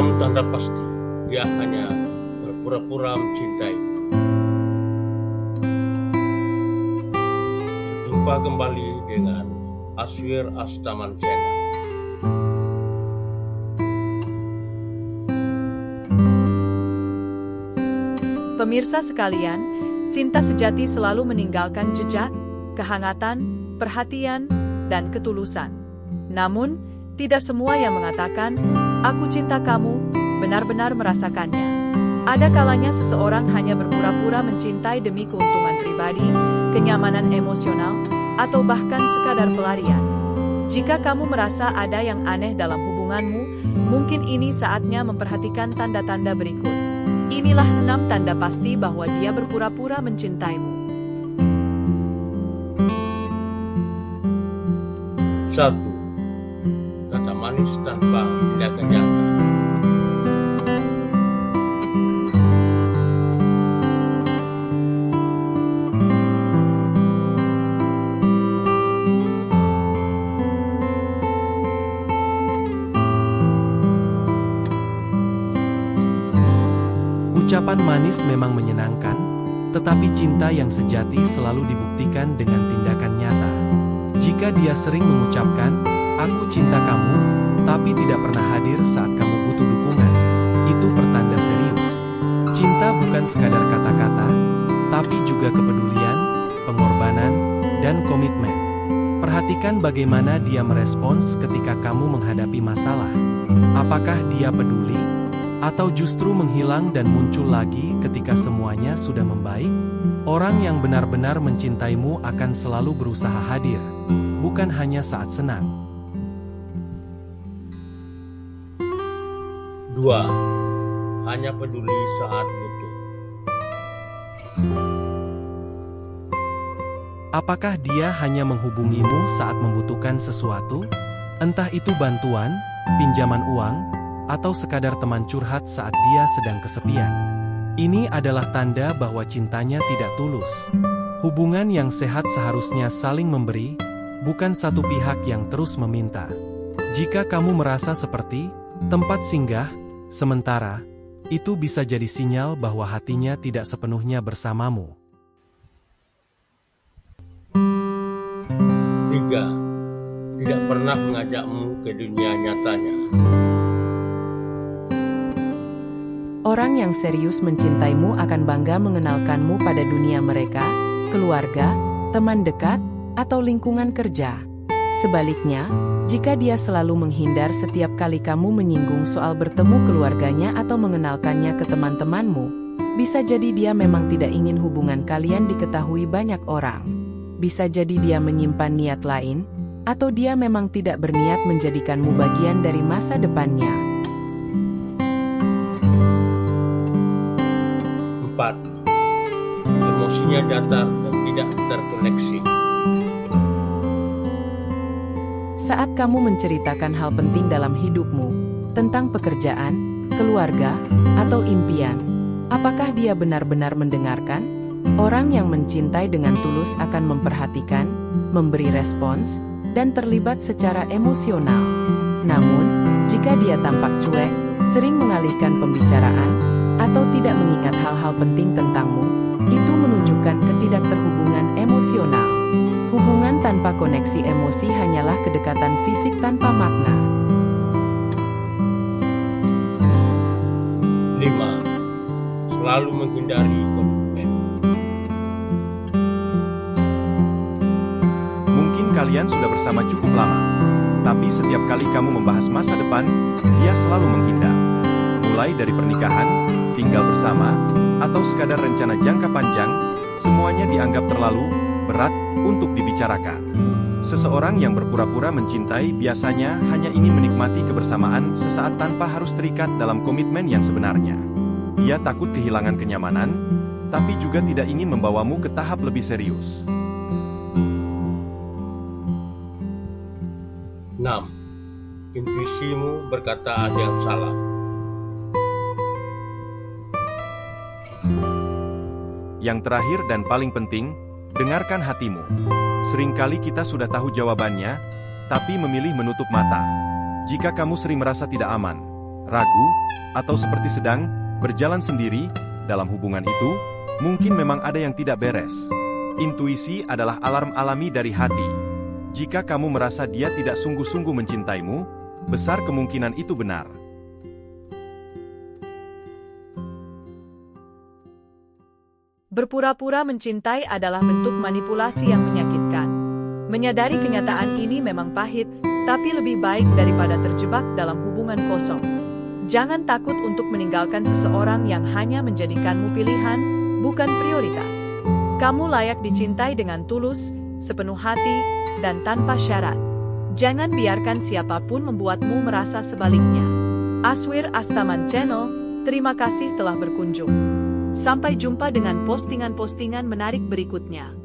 6 tanda pasti dia hanya berpura-pura mencintai. Jumpa kembali dengan Aswir Astamansena. Pemirsa sekalian, cinta sejati selalu meninggalkan jejak, kehangatan, perhatian, dan ketulusan. Namun, tidak semua yang mengatakan, "Aku cinta kamu," benar-benar merasakannya. Ada kalanya seseorang hanya berpura-pura mencintai demi keuntungan pribadi, kenyamanan emosional, atau bahkan sekadar pelarian. Jika kamu merasa ada yang aneh dalam hubunganmu, mungkin ini saatnya memperhatikan tanda-tanda berikut. Inilah 6 tanda pasti bahwa dia berpura-pura mencintaimu. 1. Kata manis tanpa tindakan nyata. Ucapan manis memang menyenangkan, tetapi cinta yang sejati selalu dibuktikan dengan tindakan nyata. Jika dia sering mengucapkan, "Aku cinta kamu," tapi tidak pernah hadir saat kamu butuh dukungan, itu pertanda serius. Cinta bukan sekadar kata-kata, tapi juga kepedulian, pengorbanan, dan komitmen. Perhatikan bagaimana dia merespons ketika kamu menghadapi masalah. Apakah dia peduli? Atau justru menghilang dan muncul lagi ketika semuanya sudah membaik? Orang yang benar-benar mencintaimu akan selalu berusaha hadir, bukan hanya saat senang. 2. Hanya peduli saat butuh. Apakah dia hanya menghubungimu saat membutuhkan sesuatu? Entah itu bantuan, pinjaman uang, atau sekadar teman curhat saat dia sedang kesepian. Ini adalah tanda bahwa cintanya tidak tulus. Hubungan yang sehat seharusnya saling memberi, bukan satu pihak yang terus meminta. Jika kamu merasa seperti tempat singgah sementara, itu bisa jadi sinyal bahwa hatinya tidak sepenuhnya bersamamu. 3. Tidak pernah mengajakmu ke dunia nyatanya. Orang yang serius mencintaimu akan bangga mengenalkanmu pada dunia mereka, keluarga, teman dekat, atau lingkungan kerja. Sebaliknya, jika dia selalu menghindar setiap kali kamu menyinggung soal bertemu keluarganya atau mengenalkannya ke teman-temanmu, bisa jadi dia memang tidak ingin hubungan kalian diketahui banyak orang. Bisa jadi dia menyimpan niat lain, atau dia memang tidak berniat menjadikanmu bagian dari masa depannya. 4. Emosinya datar dan tidak terkoneksi. Saat kamu menceritakan hal penting dalam hidupmu, tentang pekerjaan, keluarga, atau impian, apakah dia benar-benar mendengarkan? Orang yang mencintai dengan tulus akan memperhatikan, memberi respons, dan terlibat secara emosional. Namun, jika dia tampak cuek, sering mengalihkan pembicaraan, atau tidak mengingat hal-hal penting tentangmu, itu menunjukkan ketidakterhubungan emosional. Hubungan tanpa koneksi emosi hanyalah kedekatan fisik tanpa makna. 5. Selalu menghindari komitmen. Mungkin kalian sudah bersama cukup lama, tapi setiap kali kamu membahas masa depan, dia selalu menghindar. Mulai dari pernikahan, tinggal bersama, atau sekadar rencana jangka panjang, semuanya dianggap terlalu berat untuk dibicarakan. Seseorang yang berpura-pura mencintai biasanya hanya ingin menikmati kebersamaan sesaat tanpa harus terikat dalam komitmen yang sebenarnya. Dia takut kehilangan kenyamanan, tapi juga tidak ingin membawamu ke tahap lebih serius. 6. Intuisimu berkata ada yang salah. Yang terakhir dan paling penting, dengarkan hatimu. Seringkali kita sudah tahu jawabannya, tapi memilih menutup mata. Jika kamu sering merasa tidak aman, ragu, atau seperti sedang berjalan sendiri. Dalam hubungan itu, mungkin memang ada yang tidak beres. Intuisi adalah alarm alami dari hati. Jika kamu merasa dia tidak sungguh-sungguh mencintaimu, besar kemungkinan itu benar. Berpura-pura mencintai adalah bentuk manipulasi yang menyakitkan. Menyadari kenyataan ini memang pahit, tapi lebih baik daripada terjebak dalam hubungan kosong. Jangan takut untuk meninggalkan seseorang yang hanya menjadikanmu pilihan, bukan prioritas. Kamu layak dicintai dengan tulus, sepenuh hati, dan tanpa syarat. Jangan biarkan siapapun membuatmu merasa sebaliknya. Aswir Astaman Channel, terima kasih telah berkunjung. Sampai jumpa dengan postingan-postingan menarik berikutnya.